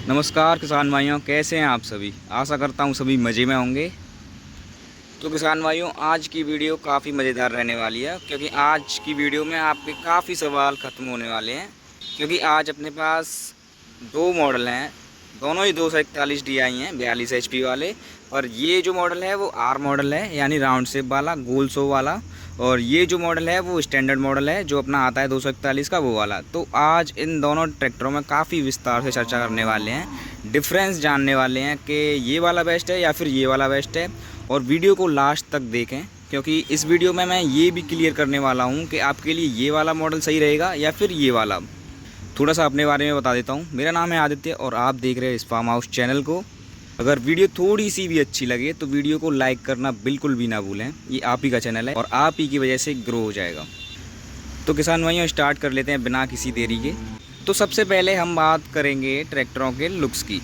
नमस्कार किसान भाइयों, कैसे हैं आप सभी। आशा करता हूं सभी मज़े में होंगे। तो किसान भाइयों, आज की वीडियो काफ़ी मज़ेदार रहने वाली है, क्योंकि आज की वीडियो में आपके काफ़ी सवाल ख़त्म होने वाले हैं। क्योंकि आज अपने पास दो मॉडल हैं, दोनों ही 241 DI हैं, 42 HP वाले। और ये जो मॉडल है वो आर मॉडल है, यानी राउंड शेप वाला, गोल शो वाला। और ये जो मॉडल है वो स्टैंडर्ड मॉडल है, जो अपना आता है 241 का, वो वाला। तो आज इन दोनों ट्रैक्टरों में काफ़ी विस्तार से चर्चा करने वाले हैं, डिफरेंस जानने वाले हैं कि ये वाला बेस्ट है या फिर ये वाला बेस्ट है। और वीडियो को लास्ट तक देखें, क्योंकि इस वीडियो में मैं ये भी क्लियर करने वाला हूँ कि आपके लिए ये वाला मॉडल सही रहेगा या फिर ये वाला। थोड़ा सा अपने बारे में बता देता हूँ। मेरा नाम है आदित्य और आप देख रहे हैं इस फार्म हाउस चैनल को। अगर वीडियो थोड़ी सी भी अच्छी लगे तो वीडियो को लाइक करना बिल्कुल भी ना भूलें। ये आप ही का चैनल है और आप ही की वजह से ग्रो हो जाएगा। तो किसान भाइयों, स्टार्ट कर लेते हैं बिना किसी देरी के। तो सबसे पहले हम बात करेंगे ट्रैक्टरों के लुक्स की।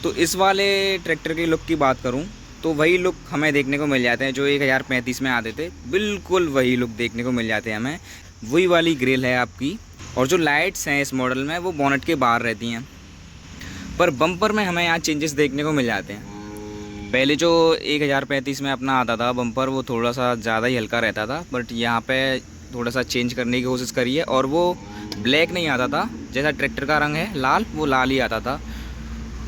तो इस वाले ट्रैक्टर के लुक की बात करूं तो वही लुक हमें देखने को मिल जाते हैं जो 1035 में आते थे। बिल्कुल वही लुक देखने को मिल जाते हैं हमें। वही वाली ग्रिल है आपकी, और जो लाइट्स हैं इस मॉडल में वो बोनट के बाहर रहती हैं। पर बम्पर में हमें यहाँ चेंजेस देखने को मिल जाते हैं। पहले जो 1035 में अपना आता था बम्पर, वो थोड़ा सा ज़्यादा ही हल्का रहता था, बट यहाँ पे थोड़ा सा चेंज करने की कोशिश करी है। और वो ब्लैक नहीं आता था, जैसा ट्रैक्टर का रंग है लाल, वो लाल ही आता था।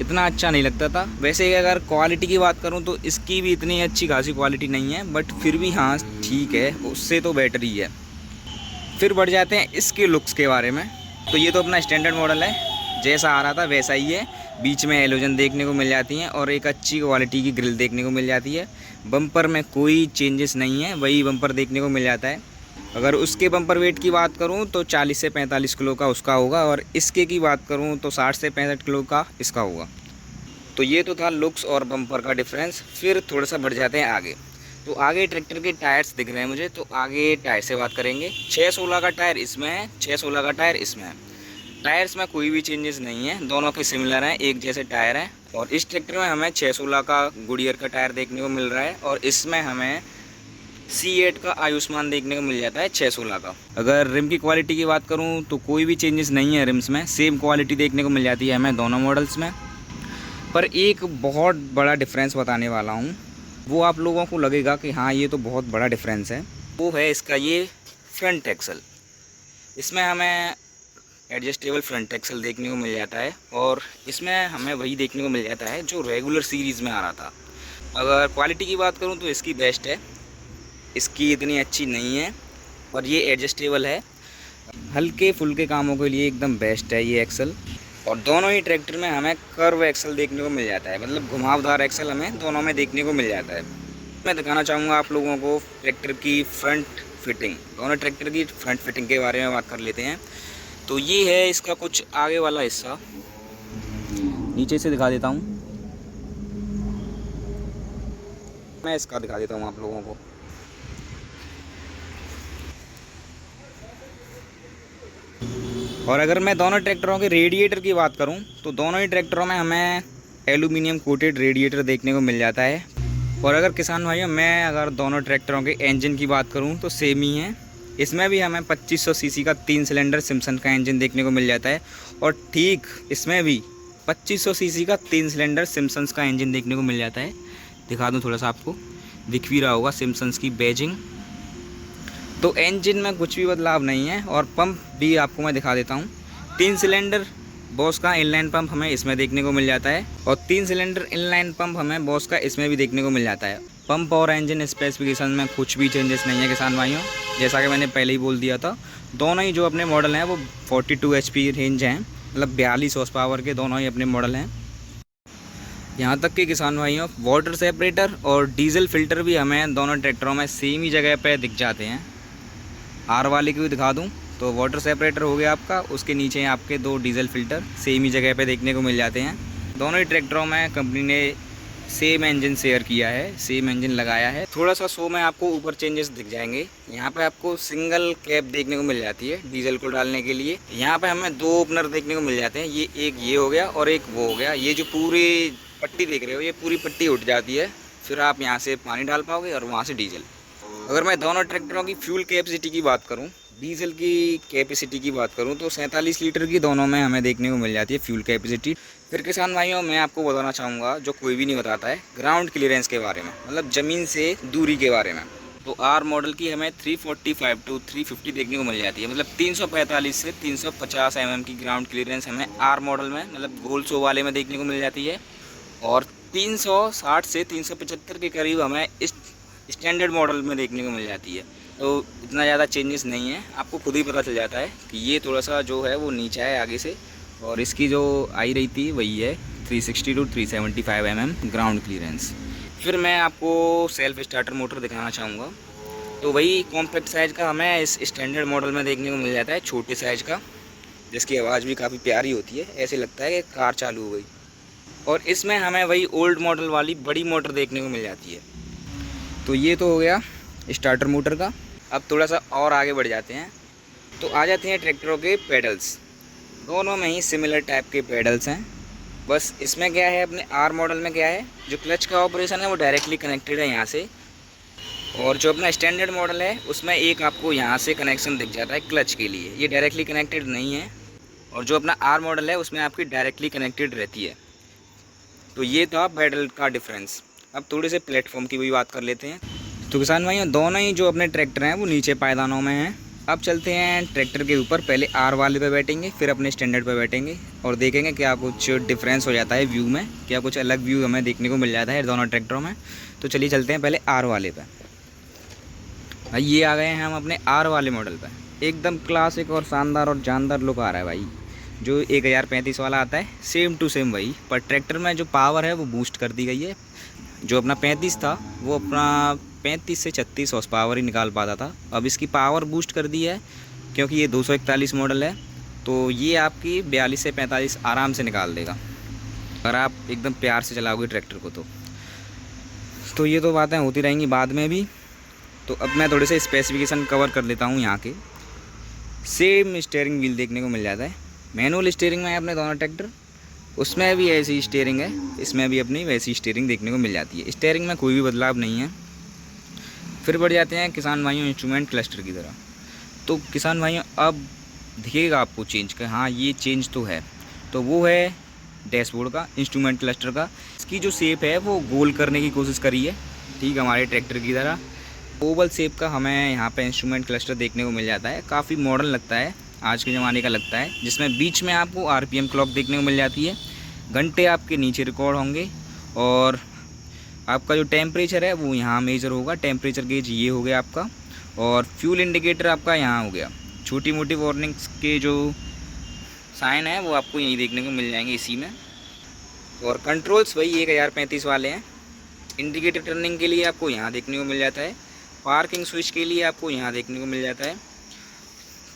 इतना अच्छा नहीं लगता था। वैसे अगर क्वालिटी की बात करूं तो इसकी भी इतनी अच्छी खासी क्वालिटी नहीं है, बट फिर भी हाँ ठीक है, उससे तो बेटर ही है। फिर बढ़ जाते हैं इसके लुक्स के बारे में। तो ये तो अपना स्टैंडर्ड मॉडल है, जैसा आ रहा था वैसा ही है। बीच में हेलोजन देखने को मिल जाती हैं और एक अच्छी क्वालिटी की ग्रिल देखने को मिल जाती है। बम्पर में कोई चेंजेस नहीं है, वही बम्पर देखने को मिल जाता है। अगर उसके बम्पर वेट की बात करूं तो 40 से 45 किलो का उसका होगा, और इसके की बात करूं तो 60 से 65 किलो का इसका होगा। तो ये तो था लुक्स और बम्पर का डिफरेंस। फिर थोड़ा सा बढ़ जाते हैं आगे। तो आगे ट्रैक्टर के टायर्स दिख रहे हैं मुझे, तो आगे टायर से बात करेंगे। 616 का टायर इसमें है, 616 का टायर इसमें है। टायर्स में कोई भी चेंजेस नहीं है, दोनों के सिमिलर हैं, एक जैसे टायर हैं। और इस ट्रैक्टर में हमें 616 का गुडियर का टायर देखने को मिल रहा है, और इसमें हमें C8 का आयुष्मान देखने को मिल जाता है 616 का। अगर रिम की क्वालिटी की बात करूं तो कोई भी चेंजेस नहीं है रिम्स में, सेम क्वालिटी देखने को मिल जाती है हमें दोनों मॉडल्स में। पर एक बहुत बड़ा डिफरेंस बताने वाला हूं, वो आप लोगों को लगेगा कि हाँ ये तो बहुत बड़ा डिफरेंस है। वो है इसका ये फ्रंट एक्सल। इसमें हमें एडजस्टेबल फ्रंट एक्सल देखने को मिल जाता है, और इसमें हमें वही देखने को मिल जाता है जो रेगुलर सीरीज़ में आ रहा था। अगर क्वालिटी की बात करूँ तो इसकी बेस्ट है, इसकी इतनी अच्छी नहीं है। और ये एडजस्टेबल है, हल्के फुल्के कामों के लिए एकदम बेस्ट है ये एक्सल। और दोनों ही ट्रैक्टर में हमें कर्व एक्सल देखने को मिल जाता है, मतलब घुमावदार एक्सल हमें दोनों में देखने को मिल जाता है। मैं दिखाना चाहूँगा आप लोगों को ट्रैक्टर की फ्रंट फिटिंग। दोनों ट्रैक्टर की फ्रंट फिटिंग के बारे में बात कर लेते हैं। तो ये है इसका कुछ आगे वाला हिस्सा, नीचे से दिखा देता हूँ। मैं इसका दिखा देता हूँ आप लोगों को। और अगर मैं दोनों ट्रैक्टरों के रेडिएटर की बात करूं तो दोनों ही ट्रैक्टरों में हमें एल्यूमिनियम कोटेड रेडिएटर देखने को मिल जाता है। और अगर किसान भाइयों, मैं अगर दोनों ट्रैक्टरों के इंजन की बात करूं तो सेम ही है। इसमें भी हमें 2500 सीसी का 3 सिलेंडर सिम्पसन का इंजन देखने को मिल जाता है, और ठीक इसमें भी 2500 सीसी का 3 सिलेंडर सिम्पसन्स का इंजन देखने को मिल जाता है। दिखा दूँ थोड़ा सा, आपको दिख भी रहा होगा सिम्पसन्स की बैजिंग। तो इंजन में कुछ भी बदलाव नहीं है, और पंप भी आपको मैं दिखा देता हूँ। 3 सिलेंडर बॉस का इनलाइन पंप हमें इसमें देखने को मिल जाता है, और 3 सिलेंडर इनलाइन पंप हमें बॉस का इसमें भी देखने को मिल जाता है। पंप और इंजन स्पेसिफिकेशन में कुछ भी चेंजेस नहीं है किसान भाइयों, जैसा कि मैंने पहले ही बोल दिया था। दोनों ही जो अपने मॉडल हैं वो 42 HP रेंज हैं, मतलब 42 हॉर्स पावर के दोनों ही अपने मॉडल हैं। यहाँ तक कि किसान भाइयों, वाटर सेपरेटर और डीजल फिल्टर भी हमें दोनों ट्रैक्टरों में सेम ही जगह पर दिख जाते हैं। आर वाले की भी दिखा दूं तो वाटर सेपरेटर हो गया आपका, उसके नीचे आपके 2 डीजल फिल्टर सेम ही जगह पे देखने को मिल जाते हैं। दोनों ही ट्रैक्टरों में कंपनी ने सेम इंजन शेयर किया है, सेम इंजन लगाया है। थोड़ा सा शो में आपको ऊपर चेंजेस दिख जाएंगे। यहाँ पे आपको सिंगल कैप देखने को मिल जाती है डीजल को डालने के लिए। यहाँ पे हमें 2 ओपनर देखने को मिल जाते हैं, एक ये हो गया और एक वो हो गया। ये जो पूरी पट्टी देख रहे हो, ये पूरी पट्टी उठ जाती है, फिर आप यहाँ से पानी डाल पाओगे और वहाँ से डीजल। अगर मैं दोनों ट्रैक्टरों की फ्यूल कैपेसिटी की बात करूं, डीजल की कैपेसिटी की बात करूं तो 47 लीटर की दोनों में हमें देखने को मिल जाती है फ्यूल कैपेसिटी। फिर किसान भाइयों मैं आपको बताना चाहूँगा जो कोई भी नहीं बताता है, ग्राउंड क्लियरेंस के बारे में, मतलब ज़मीन से दूरी के बारे में। तो आर मॉडल की हमें 345 टू 350 देखने को मिल जाती है, मतलब 345 से 350 mm की ग्राउंड क्लियरेंस हमें आर मॉडल में, मतलब गोल शो वाले में देखने को मिल जाती है। और 360 से 375 के करीब हमें इस स्टैंडर्ड मॉडल में देखने को मिल जाती है। तो इतना ज़्यादा चेंजेस नहीं है, आपको खुद ही पता चल जाता है कि ये थोड़ा सा जो है वो नीचा है आगे से, और इसकी जो आई रही थी वही है 360 टू 375 mm ग्राउंड क्लियरेंस। फिर मैं आपको सेल्फ स्टार्टर मोटर दिखाना चाहूँगा। तो वही कॉम्पैक्ट साइज़ का हमें इस स्टैंडर्ड मॉडल में देखने को मिल जाता है, छोटे साइज़ का, जिसकी आवाज़ भी काफ़ी प्यारी होती है, ऐसे लगता है कि कार चालू हो गई। और इसमें हमें वही ओल्ड मॉडल वाली बड़ी मोटर देखने को मिल जाती है। तो ये तो हो गया स्टार्टर मोटर का। अब थोड़ा सा और आगे बढ़ जाते हैं, तो आ जाते हैं ट्रैक्टरों के पेडल्स। दोनों में ही सिमिलर टाइप के पेडल्स हैं, बस इसमें क्या है, अपने आर मॉडल में क्या है, जो क्लच का ऑपरेशन है वो डायरेक्टली कनेक्टेड है यहाँ से, और जो अपना स्टैंडर्ड मॉडल है उसमें एक आपको यहाँ से कनेक्शन दिख जाता है क्लच के लिए, ये डायरेक्टली कनेक्टेड नहीं है। और जो अपना आर मॉडल है उसमें आपकी डायरेक्टली कनेक्टेड रहती है। तो ये था पेडल का डिफरेंस। अब थोड़े से प्लेटफॉर्म की भी बात कर लेते हैं। तो किसान भाइयों दोनों ही जो अपने ट्रैक्टर हैं वो नीचे पायदानों में हैं। अब चलते हैं ट्रैक्टर के ऊपर, पहले आर वाले पे बैठेंगे, फिर अपने स्टैंडर्ड पे बैठेंगे और देखेंगे क्या कुछ डिफरेंस हो जाता है व्यू में, क्या कुछ अलग व्यू हमें देखने को मिल जाता है दोनों ट्रैक्टरों में। तो चलिए चलते हैं पहले आर वाले पे। भाई ये आ गए हैं हम अपने आर वाले मॉडल पे, एकदम क्लासिक और शानदार और जानदार लुक आ रहा है भाई। जो 1035 वाला आता है सेम टू सेम वही, पर ट्रैक्टर में जो पावर है वो बूस्ट कर दी गई है। जो अपना 35 था वो अपना 35 से 36 हॉर्स पावर ही निकाल पाता था, अब इसकी पावर बूस्ट कर दी है क्योंकि ये 241 मॉडल है। तो ये आपकी 42 से 45 आराम से निकाल देगा अगर आप एकदम प्यार से चलाओगे ट्रैक्टर को। तो ये तो बातें होती रहेंगी बाद में भी। तो अब मैं थोड़े से स्पेसिफिकेशन कवर कर लेता हूँ। यहाँ के सेम स्टीयरिंग व्हील देखने को मिल जाता है, मैनुअल स्टीयरिंग में है अपने दोनों ट्रैक्टर, उसमें भी ऐसी स्टीयरिंग है, इसमें भी अपनी वैसी स्टीयरिंग देखने को मिल जाती है। स्टीयरिंग में कोई भी बदलाव नहीं है। फिर बढ़ जाते हैं किसान भाइयों इंस्ट्रूमेंट क्लस्टर की तरह। तो किसान भाइयों अब दिखेगा आपको चेंज का, हाँ ये चेंज तो है। तो वो है डैशबोर्ड का, इंस्ट्रूमेंट क्लस्टर का। इसकी जो शेप है वो गोल करने की कोशिश करी है, ठीक हमारे ट्रैक्टर की तरह। ओवल शेप का हमें यहाँ पे इंस्ट्रूमेंट क्लस्टर देखने को मिल जाता है, काफ़ी मॉडर्न लगता है, आज के ज़माने का लगता है, जिसमें बीच में आपको आरपीएम क्लॉक देखने को मिल जाती है। घंटे आपके नीचे रिकॉर्ड होंगे और आपका जो टेम्परेचर है वो यहाँ मेजर होगा, टेम्परेचर गेज ये हो गया आपका। और फ्यूल इंडिकेटर आपका यहाँ हो गया। छोटी मोटी वार्निंग्स के जो साइन है वो आपको यहीं देखने को मिल जाएंगे इसी में। और कंट्रोल्स वही 1035 वाले हैं। इंडिकेटर टर्निंग के लिए आपको यहाँ देखने को मिल जाता है, पार्किंग स्विच के लिए आपको यहाँ देखने को मिल जाता है,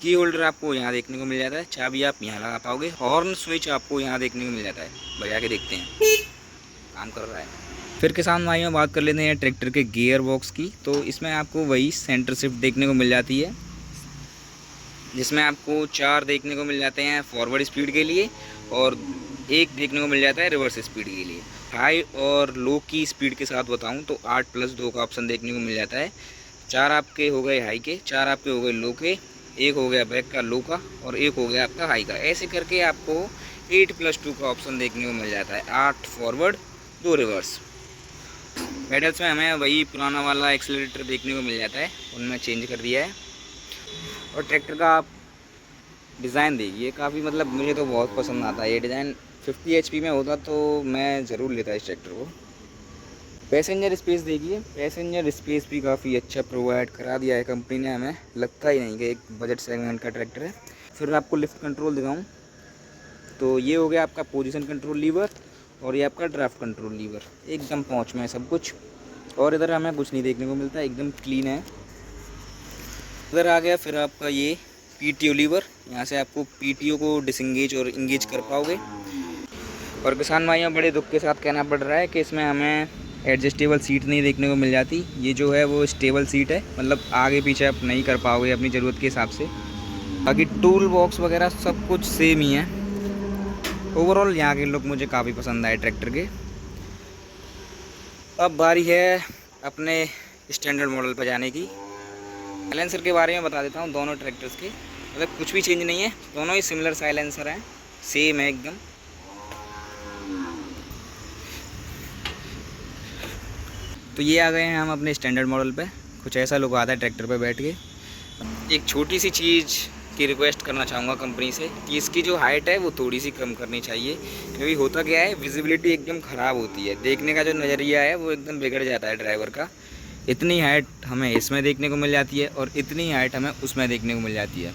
की होल्डर आपको यहाँ देखने को मिल जाता है, चाबी आप यहाँ लगा पाओगे, हॉर्न स्विच आपको यहाँ देखने को मिल जाता है। बजा के देखते हैं काम कर रहा है। फिर किसान भाइयों बात कर लेते हैं ट्रैक्टर के गियर बॉक्स की। तो इसमें आपको वही सेंटर शिफ्ट देखने को मिल जाती है, जिसमें आपको 4 देखने को मिल जाते हैं फॉरवर्ड स्पीड के लिए और 1 देखने को मिल जाता है रिवर्स स्पीड के लिए। हाई और लो की स्पीड के साथ बताऊं तो 8+2 का ऑप्शन देखने को मिल जाता है। 4 आपके हो गए हाई के, 4 आपके हो गए लो के, 1 हो गया बैक का लो का और 1 हो गया आपका हाई का। ऐसे करके आपको 8+2 का ऑप्शन देखने को मिल जाता है, 8 फॉरवर्ड 2 रिवर्स। पेडल्स में हमें वही पुराना वाला एक्सीलरेटर देखने को मिल जाता है, उनमें चेंज कर दिया है। और ट्रैक्टर का आप डिज़ाइन देखिए, काफ़ी मतलब मुझे तो बहुत पसंद आता है ये डिज़ाइन। 50 HP में होता तो मैं ज़रूर लेता इस ट्रैक्टर को। पैसेंजर स्पेस देखिए, पैसेंजर स्पेस भी काफ़ी अच्छा प्रोवाइड करा दिया है कंपनी ने, हमें लगता ही नहीं कि एक बजट सेगमेंट का ट्रैक्टर है। फिर मैं आपको लिफ्ट कंट्रोल दिखाऊं तो ये हो गया आपका पोजीशन कंट्रोल लीवर और ये आपका ड्राफ्ट कंट्रोल लीवर, एकदम पहुंच में है सब कुछ। और इधर हमें कुछ नहीं देखने को मिलता, एकदम क्लीन है। इधर आ गया फिर आपका ये PTO लीवर, यहाँ से आपको PTO को डिसंगेज और इंगेज कर पाओगे। और किसान भाइयों बड़े दुख के साथ कहना पड़ रहा है कि इसमें हमें एडजस्टेबल सीट नहीं देखने को मिल जाती। ये जो है वो स्टेबल सीट है, मतलब आगे पीछे आप नहीं कर पाओगे अपनी ज़रूरत के हिसाब से। बाकी टूल बॉक्स वगैरह सब कुछ सेम ही है। ओवरऑल यहाँ के लुक मुझे काफ़ी पसंद आए ट्रैक्टर के। अब बारी है अपने स्टैंडर्ड मॉडल पर जाने की। साइलेंसर के बारे में बता देता हूँ दोनों ट्रैक्टर्स के, मतलब कुछ भी चेंज नहीं है, दोनों ही सिमिलर साइलेंसर हैं, सेम है एकदम। तो ये आ गए हैं हम अपने स्टैंडर्ड मॉडल पे। कुछ ऐसा लुक आता है ट्रैक्टर पे बैठ के। एक छोटी सी चीज़ की रिक्वेस्ट करना चाहूँगा कंपनी से कि इसकी जो हाइट है वो थोड़ी सी कम करनी चाहिए, क्योंकि होता क्या है, विजिबिलिटी एकदम ख़राब होती है, देखने का जो नज़रिया है वो एकदम बिगड़ जाता है ड्राइवर का। इतनी हाइट हमें इसमें देखने को मिल जाती है और इतनी हाइट हमें उसमें देखने को मिल जाती है।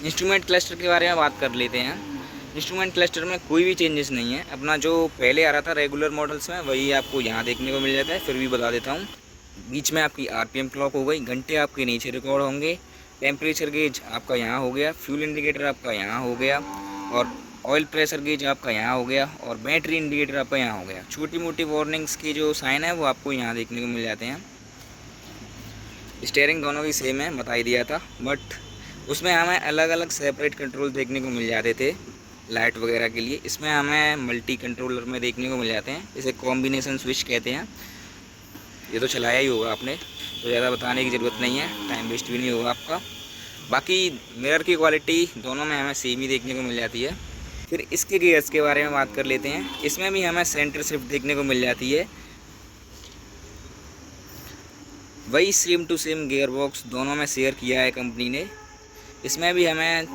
इंस्ट्रूमेंट क्लस्टर के बारे में बात कर लेते हैं। इंस्ट्रूमेंट क्लस्टर में कोई भी चेंजेस नहीं है, अपना जो पहले आ रहा था रेगुलर मॉडल्स में वही आपको यहाँ देखने को मिल जाता है। फिर भी बता देता हूँ, बीच में आपकी आरपीएम क्लॉक हो गई, घंटे आपके नीचे रिकॉर्ड होंगे, टेम्परेचर गेज आपका यहाँ हो गया, फ्यूल इंडिकेटर आपका यहाँ हो गया, और ऑयल प्रेशर गेज आपका यहाँ हो गया, और बैटरी इंडिकेटर आपका यहाँ हो गया। छोटी मोटी वार्निंग्स की जो साइन है वो आपको यहाँ देखने को मिल जाते हैं। स्टीयरिंग दोनों की सेम है, बता ही दिया था, बट उसमें हमें अलग अलग सेपरेट कंट्रोल देखने को मिल जाते थे लाइट वगैरह के लिए। इसमें हमें मल्टी कंट्रोलर में देखने को मिल जाते हैं, इसे कॉम्बिनेशन स्विच कहते हैं। ये तो चलाया ही होगा आपने, तो ज़्यादा बताने की ज़रूरत नहीं है, टाइम वेस्ट भी नहीं होगा आपका। बाकी मिरर की क्वालिटी दोनों में हमें सेम ही देखने को मिल जाती है। फिर इसके गियर्स के बारे में बात कर लेते हैं। इसमें भी हमें सेंटर शिफ्ट देखने को मिल जाती है, वही same to same gear box दोनों में शेयर किया है कंपनी ने। इसमें भी हमें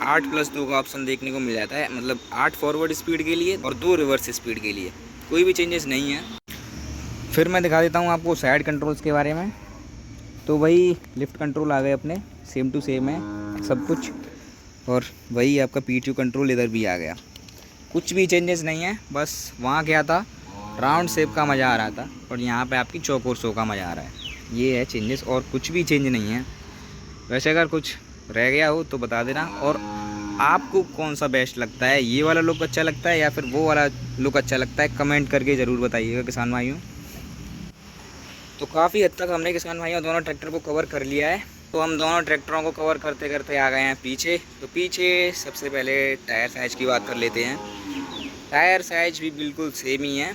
8+2 का ऑप्शन देखने को मिल जाता है, मतलब 8 फॉरवर्ड स्पीड के लिए और 2 रिवर्स स्पीड के लिए। कोई भी चेंजेस नहीं है। फिर मैं दिखा देता हूँ आपको साइड कंट्रोल्स के बारे में। तो वही लिफ्ट कंट्रोल आ गए अपने, सेम टू सेम है सब कुछ, और वही आपका PTO कंट्रोल इधर भी आ गया। कुछ भी चेंजेस नहीं है, बस वहाँ क्या था, राउंड शेप का मज़ा आ रहा था, और यहाँ पे आपकी चौकोर शो का मज़ा आ रहा है। ये है चेंजेस, और कुछ भी चेंज नहीं है। वैसे अगर कुछ रह गया हो तो बता देना। और आपको कौन सा बेस्ट लगता है, ये वाला लुक अच्छा लगता है या फिर वो वाला लुक अच्छा लगता है, कमेंट करके ज़रूर बताइएगा किसान भाइयों। तो काफ़ी हद तक हमने किसान भाइयों दोनों ट्रैक्टर को कवर कर लिया है। तो हम दोनों ट्रैक्टरों को कवर करते करते आ गए हैं पीछे। तो पीछे सबसे पहले टायर साइज़ की बात कर लेते हैं। टायर साइज़ भी बिल्कुल सेम ही है,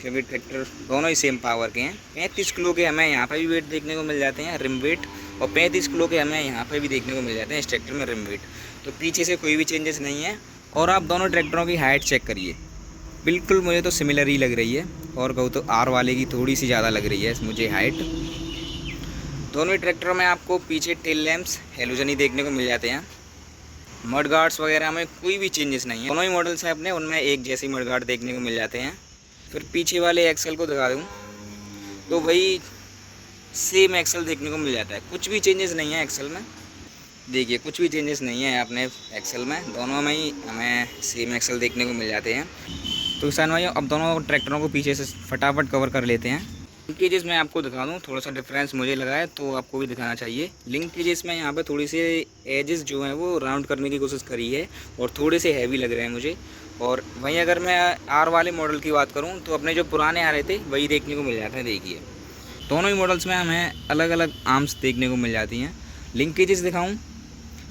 क्योंकि ट्रैक्टर दोनों ही सेम पावर के हैं। 35 किलो के हमें यहाँ पर भी वेट देखने को मिल जाते हैं, रिम वेट, और 35 किलो के हमें यहाँ पर भी देखने को मिल जाते हैं इस ट्रैक्टर में रिम वेट। तो पीछे से कोई भी चेंजेस नहीं है। और आप दोनों ट्रैक्टरों की हाइट चेक करिए, बिल्कुल मुझे तो सिमिलर ही लग रही है, और कहूँ तो आर वाले की थोड़ी सी ज़्यादा लग रही है मुझे हाइट। दोनों ही ट्रैक्टरों में आपको पीछे टेल लैंप्स हेलोजन ही देखने को मिल जाते हैं। मड गार्ड्स वगैरह में कोई भी चेंजेस नहीं है। दोनों ही मॉडल्स हैं अपने, उनमें एक जैसी मड गार्ड देखने को मिल जाते हैं। फिर पीछे वाले एक्सल को दिखा दूँ तो वही सेम एक्सल देखने को मिल जाता है, कुछ भी चेंजेस नहीं है एक्सल में। देखिए कुछ भी चेंजेस नहीं है अपने एक्सल में, दोनों में ही हमें सेम एक्सल देखने को मिल जाते हैं। तो किसान भाइयों अब दोनों ट्रैक्टरों को पीछे से फटाफट कवर कर लेते हैं। लिंकेजेस मैं आपको दिखा दूँ, थोड़ा सा डिफरेंस मुझे लगा है तो आपको भी दिखाना चाहिए। लिंकेजेस में यहाँ पे थोड़ी से एजेस जो हैं वो राउंड करने की कोशिश करी है, और थोड़े से हैवी लग रहे हैं मुझे। और वहीं अगर मैं आर वाले मॉडल की बात करूँ तो अपने जो पुराने आ रहे थे वही देखने को मिल जाते हैं। देखिए दोनों ही मॉडल्स में हमें अलग अलग आर्म्स देखने को मिल जाती हैं। लिंकेजेस दिखाऊँ,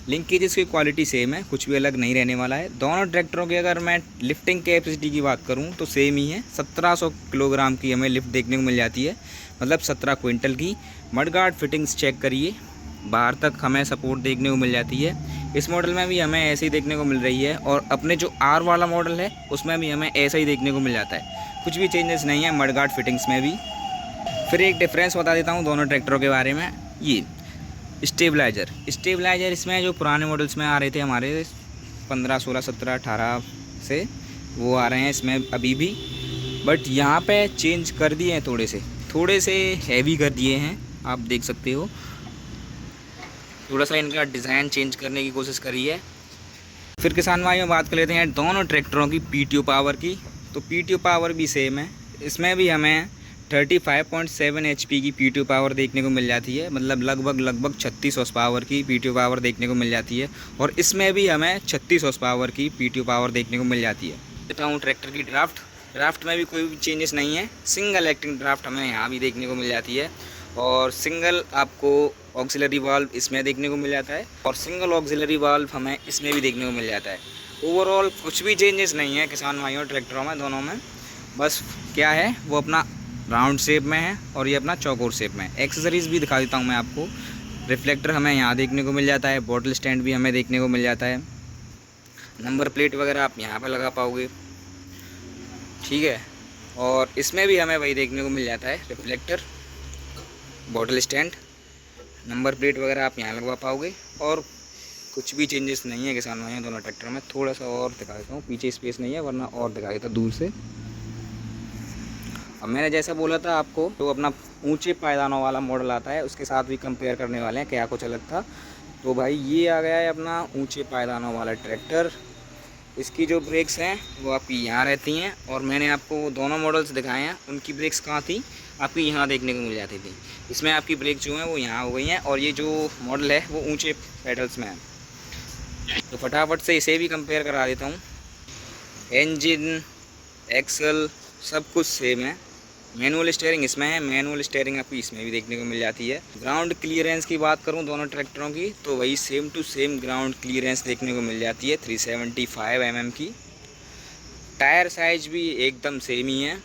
लिंकेजेस की क्वालिटी सेम है, कुछ भी अलग नहीं रहने वाला है। दोनों ट्रैक्टरों की अगर मैं लिफ्टिंग कैपेसिटी की बात करूं तो सेम ही है, 1700 किलोग्राम की हमें लिफ्ट देखने को मिल जाती है, मतलब 17 क्विंटल की। मडगार्ड फिटिंग्स चेक करिए, बाहर तक हमें सपोर्ट देखने को मिल जाती है। इस मॉडल में भी हमें ऐसे ही देखने को मिल रही है, और अपने जो आर वाला मॉडल है उसमें भी हमें ऐसा ही देखने को मिल जाता है, कुछ भी चेंजेस नहीं है मडगार्ड फिटिंग्स में भी। फिर एक डिफरेंस बता देता हूँ दोनों ट्रैक्टरों के बारे में। ये स्टेबलाइज़र इसमें जो पुराने मॉडल्स में आ रहे थे हमारे 15, 16, 17, 18 से, वो आ रहे हैं इसमें अभी भी, बट यहाँ पे चेंज कर दिए हैं, थोड़े से हैवी कर दिए हैं। आप देख सकते हो, थोड़ा सा इनका डिज़ाइन चेंज करने की कोशिश करी है। फिर किसान भाइयों बात कर लेते हैं दोनों ट्रैक्टरों की PTO पावर की। तो PTO पावर भी सेम है, इसमें भी हमें 35.7 HP की PTO पावर देखने को मिल जाती है, मतलब लगभग 36 हॉर्स पावर की PTO पावर देखने को मिल जाती है। और इसमें भी हमें 36 हॉर्स पावर की PTO पावर देखने को मिल जाती है। देखता हूँ ट्रैक्टर की ड्राफ्ट में भी कोई भी चेंजेस नहीं है, सिंगल एक्टिंग ड्राफ्ट हमें यहाँ भी देखने को मिल जाती है, और सिंगल आपको ऑक्सिलरी वाल्व इसमें देखने को मिल जाता है, और सिंगल ऑक्सिलरी वाल्व हमें इसमें भी देखने को मिल जाता है। ओवरऑल कुछ भी चेंजेस नहीं है किसान भाइयों ट्रैक्टरों में, दोनों में। बस क्या है वो अपना राउंड शेप में है और ये अपना चौकोर शेप में है। एक्सेसरीज़ भी दिखा देता हूँ मैं आपको। रिफ्लेक्टर हमें यहाँ देखने को मिल जाता है, बॉटल स्टैंड भी हमें देखने को मिल जाता है, नंबर प्लेट वगैरह आप यहाँ पर लगा पाओगे, ठीक है। और इसमें भी हमें वही देखने को मिल जाता है, reflector, bottle stand, number plate वगैरह आप यहाँ लगवा पाओगे। और कुछ भी चेंजेस नहीं है किसान भाइयों दोनों ट्रैक्टर में। थोड़ा सा और दिखा देता हूँ, पीछे स्पेस नहीं है वरना और दिखा देता दूर से। अब मैंने जैसा बोला था आपको, तो अपना ऊंचे पायदानों वाला मॉडल आता है, उसके साथ भी कंपेयर करने वाले हैं क्या कुछ अलग था। तो भाई ये आ गया है अपना ऊंचे पायदानों वाला ट्रैक्टर। इसकी जो ब्रेक्स हैं वो आपकी यहाँ रहती हैं, और मैंने आपको दोनों मॉडल्स दिखाए हैं, उनकी ब्रेक्स कहाँ थी, आपकी यहाँ देखने को मिल जाती थी। इसमें आपकी ब्रेक जो हैं वो यहाँ हो गई हैं, और ये जो मॉडल है वो ऊंचे पेडल्स में है। तो फटाफट से इसे भी कंपेयर करा देता हूँ। इंजन, एक्सल सब कुछ सेम है। मैनुअल स्टीयरिंग इसमें है, मैनुअल स्टीयरिंग आपकी इसमें भी देखने को मिल जाती है। ग्राउंड क्लियरेंस की बात करूं दोनों ट्रैक्टरों की, तो वही same to same ground clearance देखने को मिल जाती है 375 mm की। टायर साइज भी एकदम सेम ही है।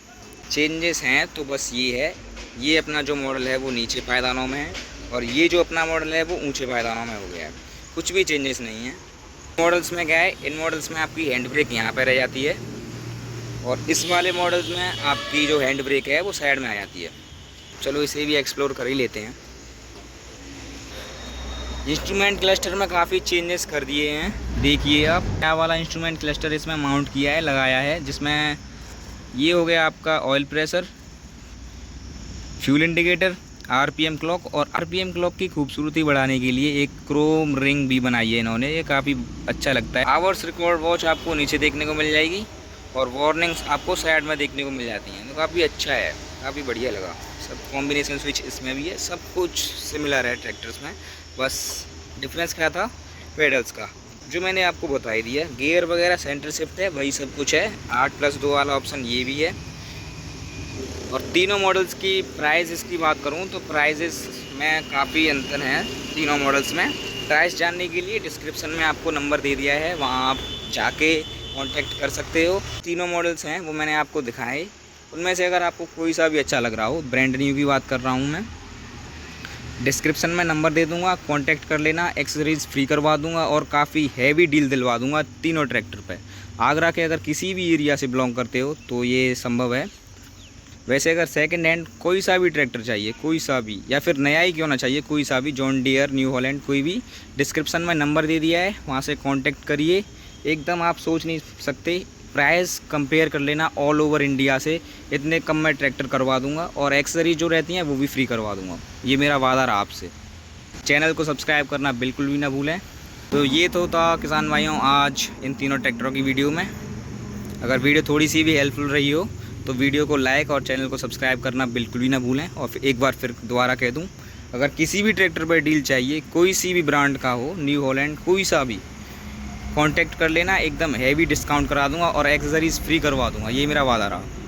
चेंजेस हैं तो बस ये है, ये अपना जो मॉडल है वो नीचे पायदानों में है, और ये जो अपना मॉडल है वो ऊँचे पायदानों में हो गया है। कुछ भी चेंजेस नहीं है। मॉडल्स में क्या है, इन मॉडल्स में आपकी हैंड ब्रेक यहाँ पर रह जाती है, और इस वाले मॉडल्स में आपकी जो हैंड ब्रेक है वो साइड में आ जाती है। चलो इसे भी एक्सप्लोर कर ही लेते हैं। इंस्ट्रूमेंट क्लस्टर में काफ़ी चेंजेस कर दिए हैं। देखिए आप क्या वाला इंस्ट्रूमेंट क्लस्टर इसमें माउंट किया है, लगाया है, जिसमें ये हो गया आपका oil pressure, fuel indicator, RPM clock, और आरपीएम क्लॉक की खूबसूरती बढ़ाने के लिए एक क्रोम रिंग भी बनाई है इन्होंने, ये काफ़ी अच्छा लगता है। आवर्स रिकॉर्ड वॉच आपको नीचे देखने को मिल जाएगी, और वार्निंग्स आपको साइड में देखने को मिल जाती हैं। तो काफ़ी अच्छा है, काफ़ी बढ़िया लगा। सब कॉम्बिनेशन स्विच इसमें भी है, सब कुछ सिमिलर है ट्रैक्टर्स में। बस डिफरेंस क्या था, पेडल्स का, जो मैंने आपको बता ही दिया। गियर वगैरह सेंटर शिफ्ट है, वही सब कुछ है। 8+2 वाला ऑप्शन ये भी है। और तीनों मॉडल्स की प्राइस की बात करूँ तो प्राइजेस में काफ़ी अंतर है तीनों मॉडल्स में। प्राइस जानने के लिए डिस्क्रिप्शन में आपको नंबर दे दिया है, वहाँ आप जाके कांटेक्ट कर सकते हो। तीनों मॉडल्स हैं वो मैंने आपको दिखाए, उनमें से अगर आपको कोई सा भी अच्छा लग रहा हो, ब्रांड न्यू की बात कर रहा हूँ मैं, डिस्क्रिप्शन में नंबर दे दूंगा, कांटेक्ट कर लेना। एक्सेसरीज फ्री करवा दूंगा और काफ़ी हैवी डील दिलवा दूंगा तीनों ट्रैक्टर पे। आगरा के अगर किसी भी एरिया से बिलोंग करते हो तो ये संभव है। वैसे अगर सेकंड हैंड कोई सा भी ट्रैक्टर चाहिए, कोई सा भी, या फिर नया ही क्यों ना चाहिए, कोई सा भी, जॉन डियर, न्यू हॉलैंड, कोई भी, डिस्क्रिप्शन में नंबर दे दिया है, वहाँ से कॉन्टेक्ट करिए। एकदम आप सोच नहीं सकते, प्राइस कंपेयर कर लेना ऑल ओवर इंडिया से, इतने कम में ट्रैक्टर करवा दूंगा, और एक्सेसरीज जो रहती हैं वो भी फ्री करवा दूंगा। ये मेरा वादा रहा आपसे। चैनल को सब्सक्राइब करना बिल्कुल भी ना भूलें। तो ये तो था किसान भाइयों आज इन तीनों ट्रैक्टरों की वीडियो में। अगर वीडियो थोड़ी सी भी हेल्पफुल रही हो तो वीडियो को लाइक और चैनल को सब्सक्राइब करना बिल्कुल भी ना भूलें। और फिर एक बार फिर दोबारा कह दूँ, अगर किसी भी ट्रैक्टर पर डील चाहिए, कोई सी भी ब्रांड का हो, न्यू हॉलैंड, कोई सा भी, कांटेक्ट कर लेना। एकदम हैवी डिस्काउंट करा दूंगा और एक्सेसरीज फ्री करवा दूंगा, ये मेरा वादा रहा।